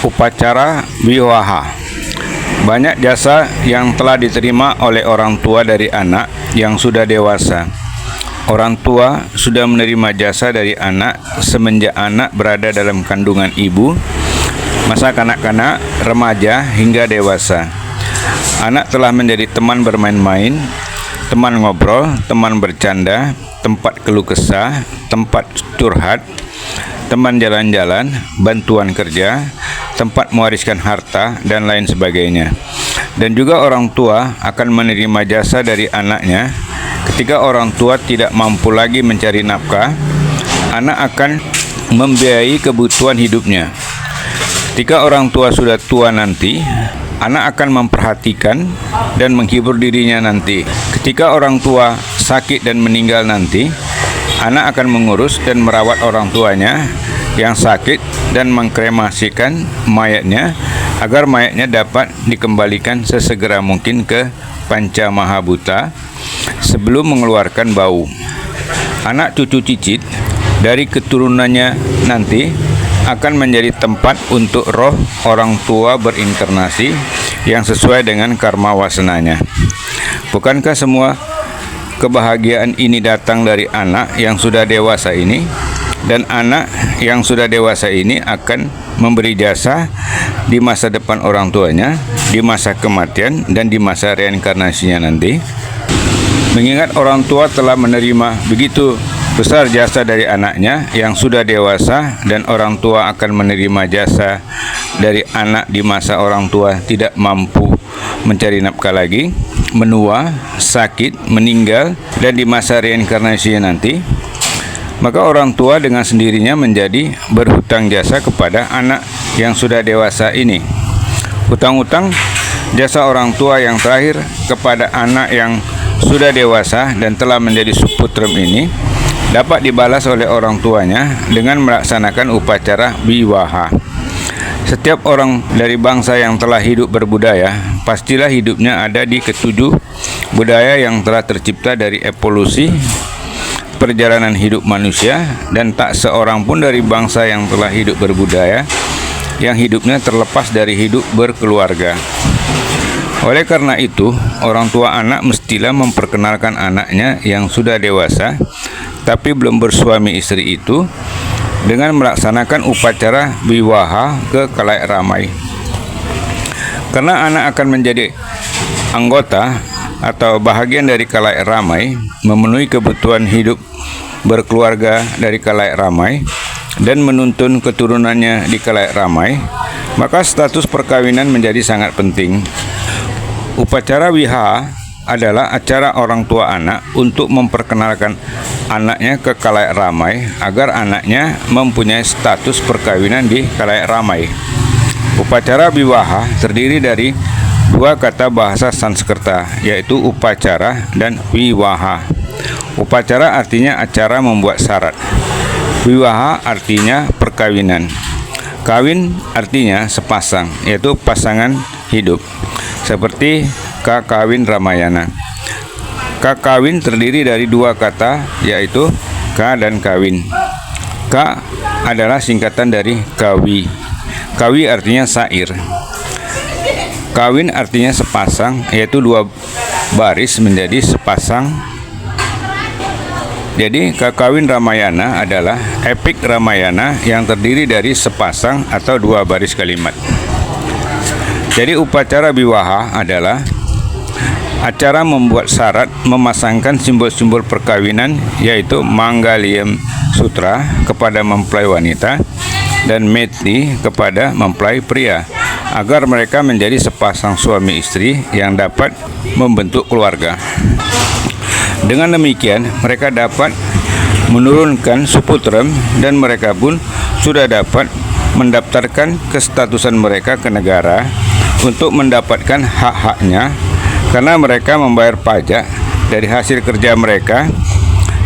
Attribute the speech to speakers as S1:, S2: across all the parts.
S1: Upacara wiwaha. Banyak jasa yang telah diterima oleh orang tua dari anak yang sudah dewasa. Orang tua sudah menerima jasa dari anak semenjak anak berada dalam kandungan ibu, masa kanak-kanak, remaja, hingga dewasa. Anak telah menjadi teman bermain-main, teman ngobrol, teman bercanda, tempat keluh kesah, tempat curhat, teman jalan-jalan, bantuan kerja, tempat mewariskan harta, dan lain sebagainya. Dan juga orang tua akan menerima jasa dari anaknya. Ketika orang tua tidak mampu lagi mencari nafkah, anak akan membiayai kebutuhan hidupnya. Ketika orang tua sudah tua nanti, anak akan memperhatikan dan menghibur dirinya nanti. Ketika orang tua sakit dan meninggal nanti, anak akan mengurus dan merawat orang tuanya yang sakit dan mengkremasikan mayatnya agar mayatnya dapat dikembalikan sesegera mungkin ke Panca Mahabhuta sebelum mengeluarkan bau. Anak cucu cicit dari keturunannya nanti akan menjadi tempat untuk roh orang tua berinkarnasi yang sesuai dengan karma wasananya. Bukankah semua kebahagiaan ini datang dari anak yang sudah dewasa ini? Dan anak yang sudah dewasa ini akan memberi jasa di masa depan orang tuanya, di masa kematian, dan di masa reinkarnasinya nanti. Mengingat orang tua telah menerima begitu besar jasa dari anaknya yang sudah dewasa, dan orang tua akan menerima jasa dari anak di masa orang tua tidak mampu mencari nafkah lagi, menua, sakit, meninggal, dan di masa reinkarnasinya nanti, maka orang tua dengan sendirinya menjadi berhutang jasa kepada anak yang sudah dewasa ini. Hutang-hutang jasa orang tua yang terakhir kepada anak yang sudah dewasa dan telah menjadi suputrem ini dapat dibalas oleh orang tuanya dengan melaksanakan upacara wiwaha. Setiap orang dari bangsa yang telah hidup berbudaya, pastilah hidupnya ada di ketujuh budaya yang telah tercipta dari evolusi perjalanan hidup manusia, dan tak seorang pun dari bangsa yang telah hidup berbudaya yang hidupnya terlepas dari hidup berkeluarga. Oleh karena itu, orang tua anak mestilah memperkenalkan anaknya yang sudah dewasa tapi belum bersuami istri itu dengan melaksanakan upacara wiwaha ke khalayak ramai. Karena anak akan menjadi anggota atau bahagian dari khalayak ramai, memenuhi kebutuhan hidup berkeluarga dari khalayak ramai, dan menuntun keturunannya di khalayak ramai, maka status perkawinan menjadi sangat penting. Upacara wiwaha adalah acara orang tua anak untuk memperkenalkan anaknya ke khalayak ramai agar anaknya mempunyai status perkawinan di khalayak ramai. Upacara wiwaha terdiri dari dua kata bahasa Sanskerta, yaitu upacara dan wiwaha. Upacara artinya acara membuat syarat. Wiwaha artinya perkawinan. Kawin artinya sepasang, yaitu pasangan hidup. Seperti kakawin Ramayana. Kakawin terdiri dari dua kata, yaitu ka dan kawin. Ka adalah singkatan dari kawi. Kawi artinya sair. Kawin artinya sepasang, yaitu dua baris menjadi sepasang. Jadi kakawin Ramayana adalah epik Ramayana yang terdiri dari sepasang atau dua baris kalimat. Jadi upacara wiwaha adalah acara membuat syarat memasangkan simbol-simbol perkawinan, yaitu Mangalyam Sutra kepada mempelai wanita dan Meti kepada mempelai pria, agar mereka menjadi sepasang suami istri yang dapat membentuk keluarga. Dengan demikian, mereka dapat menurunkan suputrem dan mereka pun sudah dapat mendaftarkan kestatusan mereka ke negara untuk mendapatkan hak-haknya, karena mereka membayar pajak dari hasil kerja mereka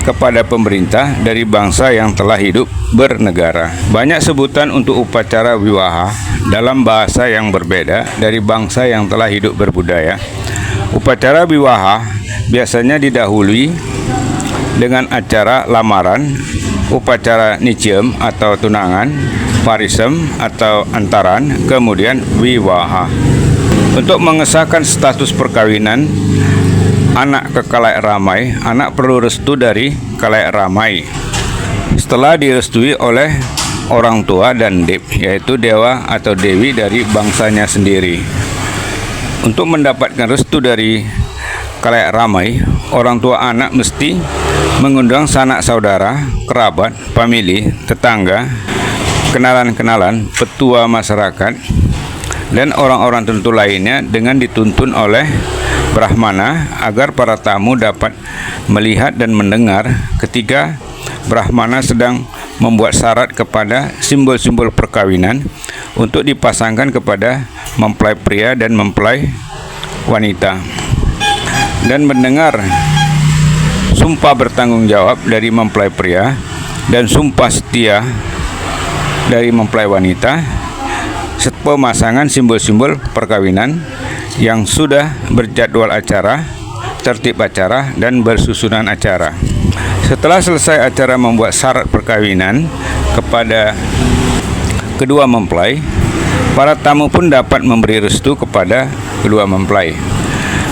S1: kepada pemerintah dari bangsa yang telah hidup bernegara. Banyak sebutan untuk upacara wiwaha dalam bahasa yang berbeda dari bangsa yang telah hidup berbudaya. Upacara wiwaha biasanya didahului dengan acara lamaran, upacara niciem atau tunangan, parisem atau antaran, kemudian wiwaha. Untuk mengesahkan status perkawinan anak ke kalayak ramai, anak perlu restu dari kalayak ramai. Setelah direstui oleh orang tua dan deb, yaitu dewa atau dewi dari bangsanya sendiri. Untuk mendapatkan restu dari kalayak ramai, orang tua anak mesti mengundang sanak saudara, kerabat, famili, tetangga, kenalan-kenalan, petua masyarakat, dan orang-orang tentu lainnya dengan dituntun oleh Brahmana agar para tamu dapat melihat dan mendengar ketika Brahmana sedang membuat syarat kepada simbol-simbol perkawinan untuk dipasangkan kepada mempelai pria dan mempelai wanita, dan mendengar sumpah bertanggung jawab dari mempelai pria dan sumpah setia dari mempelai wanita, pemasangan simbol-simbol perkawinan yang sudah berjadwal acara, tertib acara, dan bersusunan acara. Setelah selesai acara membuat syarat perkawinan kepada kedua mempelai, para tamu pun dapat memberi restu kepada kedua mempelai.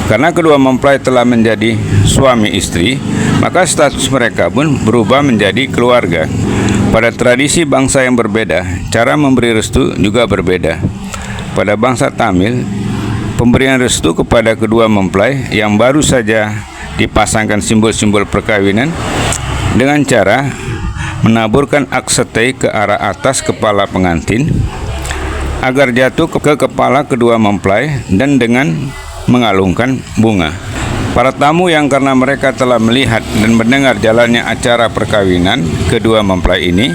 S1: Karena kedua mempelai telah menjadi suami istri, maka status mereka pun berubah menjadi keluarga. Pada tradisi bangsa yang berbeda, cara memberi restu juga berbeda. Pada bangsa Tamil, pemberian restu kepada kedua mempelai yang baru saja dipasangkan simbol-simbol perkawinan dengan cara menaburkan aksete ke arah atas kepala pengantin agar jatuh ke kepala kedua mempelai dan dengan mengalungkan bunga. Para tamu yang karena mereka telah melihat dan mendengar jalannya acara perkawinan kedua mempelai ini,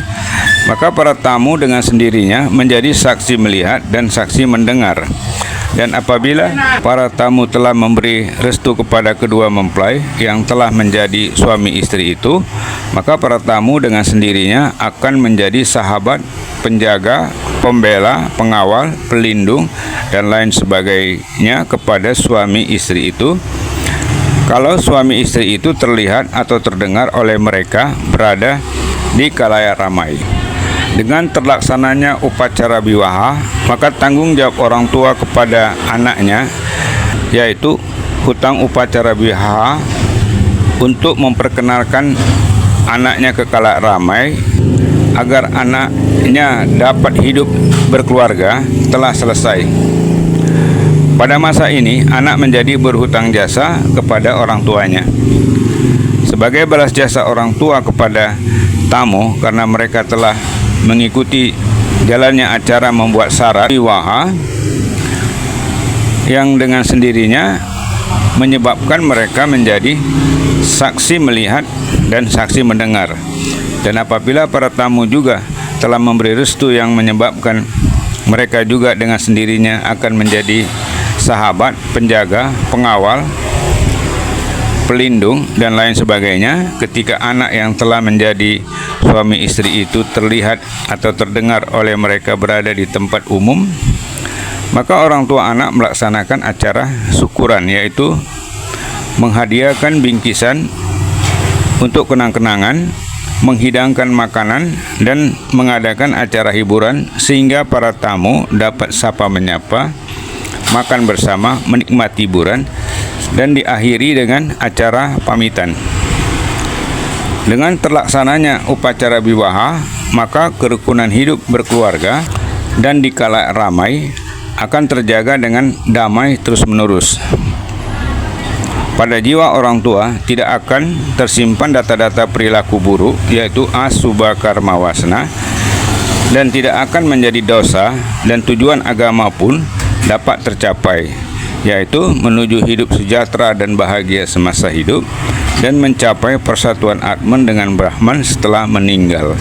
S1: maka para tamu dengan sendirinya menjadi saksi melihat dan saksi mendengar. Dan apabila para tamu telah memberi restu kepada kedua mempelai yang telah menjadi suami istri itu, maka para tamu dengan sendirinya akan menjadi sahabat, penjaga, pembela, pengawal, pelindung, dan lain sebagainya kepada suami istri itu, kalau suami istri itu terlihat atau terdengar oleh mereka berada di kalayak ramai. Dengan terlaksananya upacara wiwaha, maka tanggung jawab orang tua kepada anaknya, yaitu hutang upacara wiwaha untuk memperkenalkan anaknya ke kalayak ramai agar anaknya dapat hidup berkeluarga, telah selesai. Pada masa ini, anak menjadi berhutang jasa kepada orang tuanya. Sebagai balas jasa orang tua kepada tamu karena mereka telah mengikuti jalannya acara membuat syarat wiwaha yang dengan sendirinya menyebabkan mereka menjadi saksi melihat dan saksi mendengar. Dan apabila para tamu juga telah memberi restu yang menyebabkan mereka juga dengan sendirinya akan menjadi sahabat, penjaga, pengawal, pelindung, dan lain sebagainya, ketika anak yang telah menjadi suami istri itu terlihat atau terdengar oleh mereka berada di tempat umum, maka orang tua anak melaksanakan acara syukuran, yaitu menghadiahkan bingkisan untuk kenang-kenangan, menghidangkan makanan, dan mengadakan acara hiburan sehingga para tamu dapat sapa menyapa, makan bersama, menikmati hiburan, dan diakhiri dengan acara pamitan. Dengan terlaksananya upacara wiwaha, maka kerukunan hidup berkeluarga dan di kalayak ramai akan terjaga dengan damai terus-menerus. Pada jiwa orang tua tidak akan tersimpan data-data perilaku buruk, yaitu asubha karma wasana, dan tidak akan menjadi dosa, dan tujuan agama pun dapat tercapai, yaitu menuju hidup sejahtera dan bahagia semasa hidup dan mencapai persatuan Atman dengan Brahman setelah meninggal.